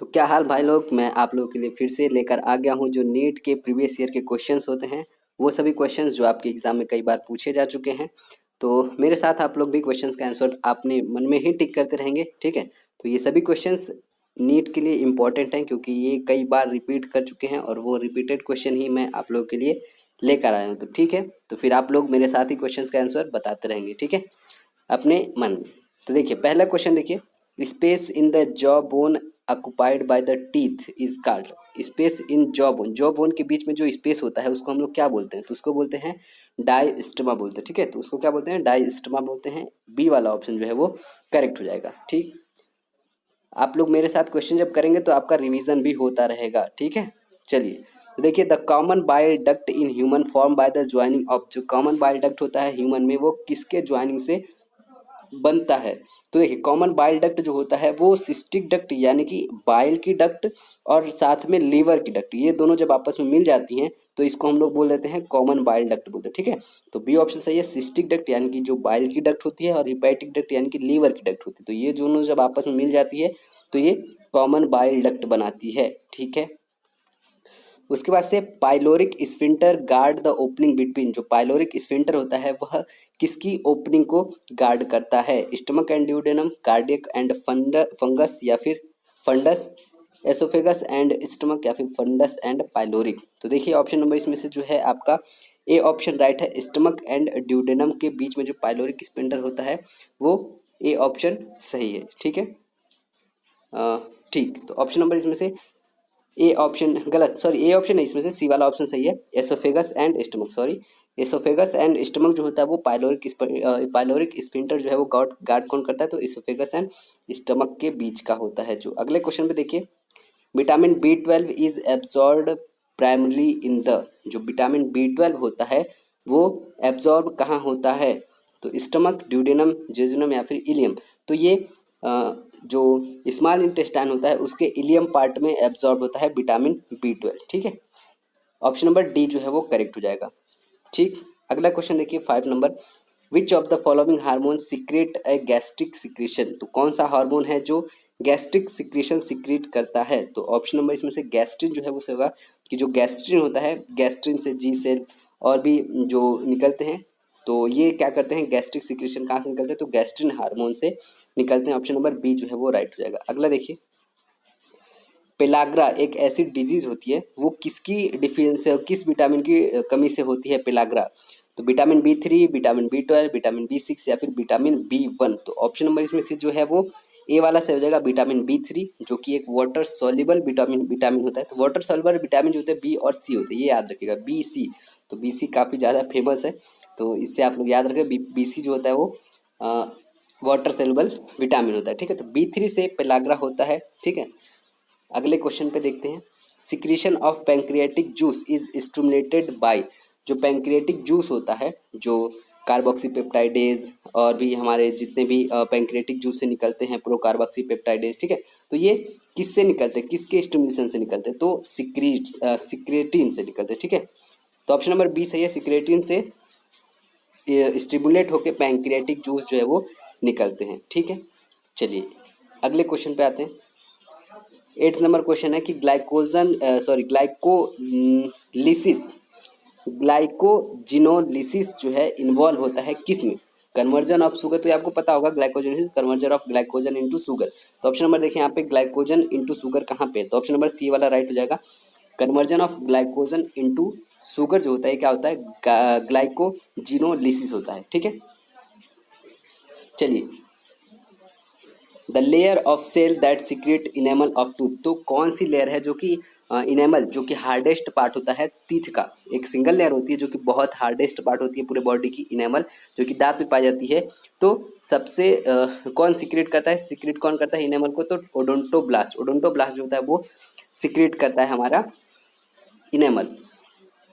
तो क्या हाल भाई लोग, मैं आप लोगों के लिए फिर से लेकर आ गया हूँ जो नीट के प्रीवियस ईयर के क्वेश्चंस होते हैं, वो सभी क्वेश्चंस जो आपके एग्जाम में कई बार पूछे जा चुके हैं। तो मेरे साथ आप लोग भी क्वेश्चंस का आंसर अपने मन में ही टिक करते रहेंगे, ठीक है। तो ये सभी क्वेश्चंस नीट के लिए इम्पोर्टेंट हैं क्योंकि ये कई बार रिपीट कर चुके हैं और वो रिपीटेड क्वेश्चन ही मैं आप लोगों के लिए लेकर आया हूँ। तो ठीक है, तो फिर आप लोग मेरे साथ ही क्वेश्चन का आंसर बताते रहेंगे, ठीक है, अपने मन में। तो देखिए पहला क्वेश्चन देखिए, space in the jaw bone occupied by the teeth is called. Space in jaw bone के बीच में जो स्पेस होता है उसको हम लोग क्या बोलते हैं? तो उसको बोलते हैं डायस्टमा बोलते हैं, ठीक है। तो उसको क्या बोलते हैं? डायस्टमा बोलते हैं। बी वाला ऑप्शन जो है वो करेक्ट हो जाएगा, ठीक। आप लोग मेरे साथ क्वेश्चन जब करेंगे तो आपका रिवीजन भी होता रहेगा, ठीक है। चलिए तो देखिए, the common bile duct in human form by the joining of. जो कॉमन बाइल डक्ट होता है ह्यूमन में वो किसके ज्वाइनिंग से बनता है? तो देखिए कॉमन बाइल डक्ट जो होता है वो सिस्टिक डक्ट यानी कि बाइल की डक्ट और साथ में लीवर की डक्ट, ये दोनों जब आपस में मिल जाती हैं तो इसको हम लोग बोल देते हैं कॉमन बाइल डक्ट बोलते हैं, ठीक है। तो बी ऑप्शन सही है, सिस्टिक डक्ट यानी कि जो बाइल की डक्ट होती है और हिपैटिक डक्ट यानी कि लीवर की डक्ट होती है, तो ये दोनों जब आपस में मिल जाती है तो ये कॉमन बाइल डक्ट बनाती है, ठीक है। उसके बाद से pyloric sphincter guard the opening between. जो पाइलोरिक स्फिंक्टर होता है वह किसकी ओपनिंग को गार्ड करता है? Stomach and duodenum, cardiac and fungus या फिर फंडस, एसोफेगस एंड स्टमक या फिर फंडस एंड पाइलोरिक। तो देखिए ऑप्शन नंबर इसमें से जो है आपका ए ऑप्शन राइट है। स्टमक एंड ड्यूडेनम के बीच में जो पाइलोरिक स्फिंक्टर होता है वो ए ऑप्शन सही है, ठीक है। ठीक, तो ऑप्शन नंबर इसमें से ए ऑप्शन गलत, सॉरी ए ऑप्शन नहीं, इसमें से सी वाला ऑप्शन सही है। Oesophagus and stomach, sorry oesophagus and stomach जो होता है वो पाइलोरिक स्फिंक्टर जो है वो गार्ड कौन करता है? तो एसोफेगस एंड स्टमक के बीच का होता है। जो अगले क्वेश्चन पे देखिए, vitamin B12 is absorb primarily in the. जो विटामिन B12 होता है वो एब्जॉर्ब कहाँ होता है? तो स्टमक, ड्यूडेनम, जेजुनम या फिर इलियम। तो ये जो स्मॉल इंटेस्टाइन होता है उसके इलियम पार्ट में एब्जॉर्ब होता है विटामिन B12, ठीक है। ऑप्शन नंबर डी जो है वो करेक्ट हो जाएगा, ठीक। अगला क्वेश्चन देखिए 5 number, which of the following hormone secrete A gastric secretion. तो कौन सा हार्मोन है जो गैस्ट्रिक सिक्रेशन सीक्रेट करता है? तो ऑप्शन नंबर इसमें से गैस्ट्रिन जो है वो होगा, कि जो गैस्ट्रिन होता है, गैस्ट्रिन से जी सेल और भी जो निकलते हैं, तो ये क्या करते हैं? गैस्ट्रिक सिक्रेशन कहाँ से निकलते हैं? तो गैस्ट्रिन हार्मोन से निकलते हैं। ऑप्शन नंबर बी जो है वो राइट हो जाएगा। अगला देखिए, पेलाग्रा एक ऐसी डिजीज होती है वो किसकी डिफिशियंसी और किस विटामिन की कमी से होती है पेलाग्रा? तो vitamin B3, vitamin B12, vitamin B6 या फिर विटामिन B1। तो ऑप्शन नंबर इसमें से जो है वो ए वाला से हो जाएगा, विटामिन B3, जो कि एक वाटर सॉल्युबल विटामिन होता है। तो वाटर सॉल्युबल विटामिन जो होते हैं बी और सी होते हैं, ये याद रखिएगा, BC। तो BC काफ़ी ज़्यादा फेमस है, तो इससे आप लोग याद रखें, BC जो होता है वो वाटर सॉल्युबल विटामिन होता है, ठीक है। तो B3 से पेलाग्रा होता है, ठीक है। अगले क्वेश्चन पे देखते हैं, secretion of pancreatic juice is stimulated by. जो पैंक्रियाटिक जूस होता है, जो कार्बोक्सीपेप्टाइडेज और भी हमारे जितने भी पैंक्रियाटिक जूस से निकलते हैं, प्रो कार्बोक्सीपेप्टाइडेज, ठीक है। तो ये किससे निकलते हैं, किसके स्टिमुलेशन से निकलते हैं? तो सिक्रेटिन से निकलते हैं, ठीक है। तो ऑप्शन नंबर बी सही है, सिक्रेटिन से स्टिमुलेट होकर पैंक्रियाटिक जूस जो है वो निकलते हैं, ठीक है। चलिए अगले क्वेश्चन पे आते हैं। 8 नंबर क्वेश्चन है कि ग्लाइकोजिनोलिसिस जो है इन्वॉल्व होता है किस में? कन्वर्जन ऑफ शुगर, तो ये आपको पता होगा, glycogen conversion of glycogen into sugar. तो ऑप्शन नंबर देखिए यहाँ पे ग्लाइकोजन इनटू शुगर कहाँ पे है? तो ऑप्शन नंबर सी वाला राइट हो जाएगा। Conversion of glycogen into sugar जो होता है क्या होता है? ग्लाइकोजिनोलिसिस होता है, ठीक है। चलिए, the layer of cell that secrete enamel of tooth. तो कौन सी लेयर है जो कि इनेमल, जो कि हार्डेस्ट पार्ट होता है टीथ का? एक सिंगल लेयर होती है जो कि बहुत हार्डेस्ट पार्ट होती है पूरे बॉडी की, इनेमल, जो कि दांत में पाई जाती है। तो सबसे कौन सीक्रेट करता है? सीक्रेट कौन करता है इनेमल को? तो ओडोंटोब्लास्ट। ओडोंटोब्लास्ट जो होता है वो सीक्रेट करता है हमारा इनेमल।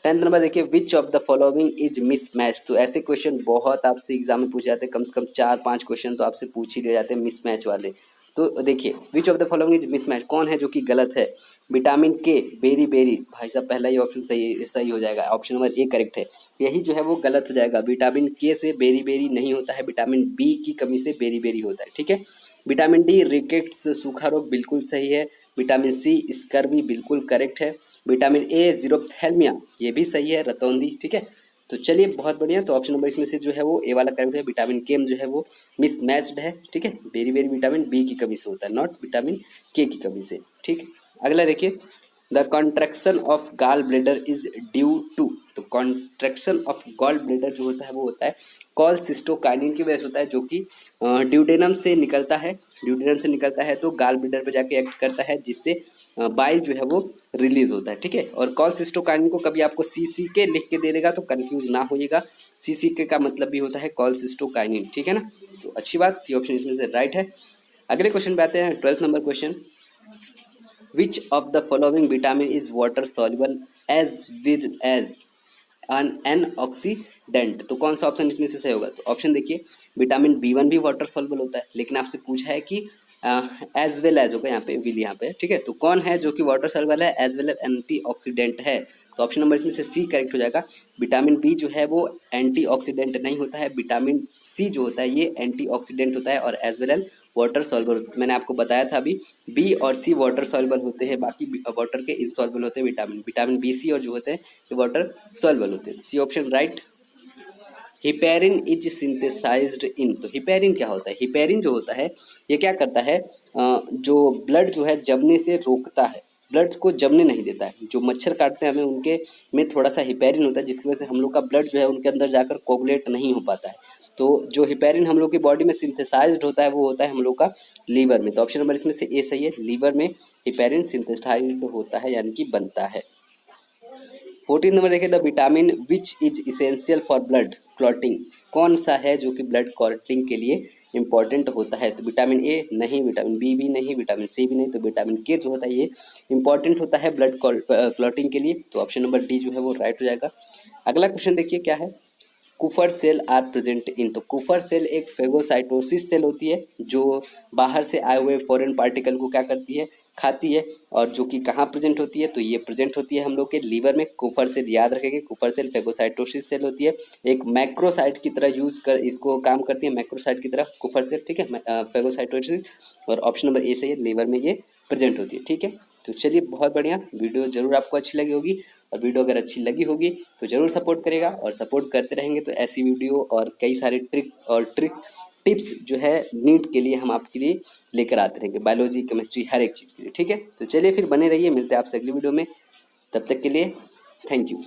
10th नंबर देखिए, विच of the following is mismatch. तो ऐसे क्वेश्चन बहुत आपसे एग्जाम में पूछे जाते हैं, कम से कम 4-5 क्वेश्चन तो आपसे पूछ ही ले जाते हैं मिसमैच वाले। तो देखिए, विच of the following is mismatch, कौन है जो कि गलत है? विटामिन के बेरी बेरी, भाई साहब पहला ही ऑप्शन सही हो जाएगा, ऑप्शन नंबर ए करेक्ट है। यही जो है वो गलत हो जाएगा, विटामिन के से बेरी बेरी नहीं होता है, विटामिन बी की कमी से बेरी बेरी होता है, ठीक है। विटामिन डी रिकेट्स सूखा रोग बिल्कुल सही है। विटामिन सी स्कर्वी बिल्कुल करेक्ट है। विटामिन ए जीरोप्थेल्मिया ये भी सही है, रतौंधी, ठीक है। तो चलिए बहुत बढ़िया, तो ऑप्शन नंबर इसमें से जो है वो ए वाला करेक्ट है। विटामिन के जो है वो मिसमैच्ड है, ठीक है। वेरी वेरी विटामिन बी की कमी से होता है, नॉट विटामिन के की कमी से, ठीक है। अगला देखिए, the contraction of gall bladder is due to. तो कॉन्ट्रैक्शन ऑफ गॉल ब्लेडर जो होता है वो होता है कॉलसिस्टोकाइनिन की वजह से होता है, जो कि ड्यूडेनम से निकलता है। ड्यूडेनम से निकलता है तो गॉल ब्लेडर पे जाके एक्ट करता है, जिससे बाइल जो है वो रिलीज होता है, ठीक है। और कॉलसिस्टोकाइनिन को कभी आपको सीसीके लिख के दे देगा तो कंफ्यूज ना होइएगा। सीसीके का मतलब भी होता है कॉलसिस्टोकाइनिन, ठीक है ना। तो अच्छी बात, सी ऑप्शन इसमें से राइट है। अगले क्वेश्चन पे आते हैं, 12th number question. Which of the following vitamin is water soluble as with as an oxidant. तो कौन सा ऑप्शन इसमें से सही होगा? तो ऑप्शन देखिए, विटामिन बी1 भी वाटर सॉल्युबल होता है, लेकिन आपसे पूछा है कि एज वेल एज होगा, यहाँ पे विल यहाँ पे, ठीक है। तो कौन है जो कि वाटर सॉल्युबल है एज वेल एज एंटीऑक्सीडेंट है? तो ऑप्शन नंबर इसमें से सी करेक्ट हो जाएगा। विटामिन बी जो है वो एंटीऑक्सीडेंट नहीं होता है, विटामिन सी जो होता है ये एंटीऑक्सीडेंट होता है, और as well as water soluble. मैंने आपको बताया था अभी, बी और सी वाटर सॉल्युबल होते हैं, बाकी वाटर के इनसॉल्युबल होते हैं। विटामिन बी सी और जो होते हैं ये वाटर सॉल्युबल होते हैं। C option right. Heparin is synthesized in. तो हिपेरिन क्या होता है? हिपेरिन जो होता है ये क्या करता है, जो ब्लड जो है जमने से रोकता है, ब्लड को जमने नहीं देता है। जो मच्छर काटते हैं हमें, उनके में थोड़ा सा हिपेरिन होता है, जिसकी वजह से हम लोग का ब्लड जो है उनके अंदर जाकर कोगुलेट नहीं हो पाता है। तो जो हिपेरिन हम लोग की बॉडी में सिंथेसाइज्ड होता है वो होता है हम लोग का लीवर में। तो ऑप्शन नंबर इसमें से ए सही है, लीवर में हिपेरिन सिंथेसाइज्ड होता है, यानी कि बनता है। 14 नंबर देखिए, the vitamin which is essential for blood clotting. कौन सा है जो कि ब्लड क्लॉटिंग के लिए इंपॉर्टेंट होता है? तो विटामिन ए नहीं, विटामिन बी भी नहीं, विटामिन सी भी नहीं, तो विटामिन के जो होता है ये इंपॉर्टेंट होता है ब्लड क्लॉटिंग के लिए। तो ऑप्शन नंबर डी जो है वो राइट हो जाएगा। अगला क्वेश्चन देखिए क्या है, कुफर सेल आर प्रेजेंट इन। तो कुफर सेल एक फेगोसाइटोसिस सेल होती है, जो बाहर से आए हुए फॉरेन पार्टिकल को क्या करती है, खाती है। और जो कि कहाँ प्रेजेंट होती है? तो ये प्रेजेंट होती है हम लोग के लीवर में। कुफर सेल याद रखेंगे, कुफर सेल फेगोसाइटोसिस सेल होती है, एक मैक्रोसाइट की तरह यूज कर इसको काम करती है, मैक्रोसाइट की तरह कुफर सेल, ठीक है, फेगोसाइटोसिस। और ऑप्शन नंबर ए सही है, लीवर में ये प्रेजेंट होती है, ठीक है। तो चलिए बहुत बढ़िया, वीडियो जरूर आपको अच्छी लगी होगी, और वीडियो अगर अच्छी लगी होगी तो ज़रूर सपोर्ट करेगा, और सपोर्ट करते रहेंगे तो ऐसी वीडियो और कई सारे ट्रिक टिप्स जो है नीट के लिए हम आपके लिए लेकर आते रहेंगे, बायोलॉजी केमिस्ट्री हर एक चीज़ के लिए, ठीक है। तो चलिए फिर बने रहिए, मिलते हैं आपसे अगली वीडियो में, तब तक के लिए थैंक यू।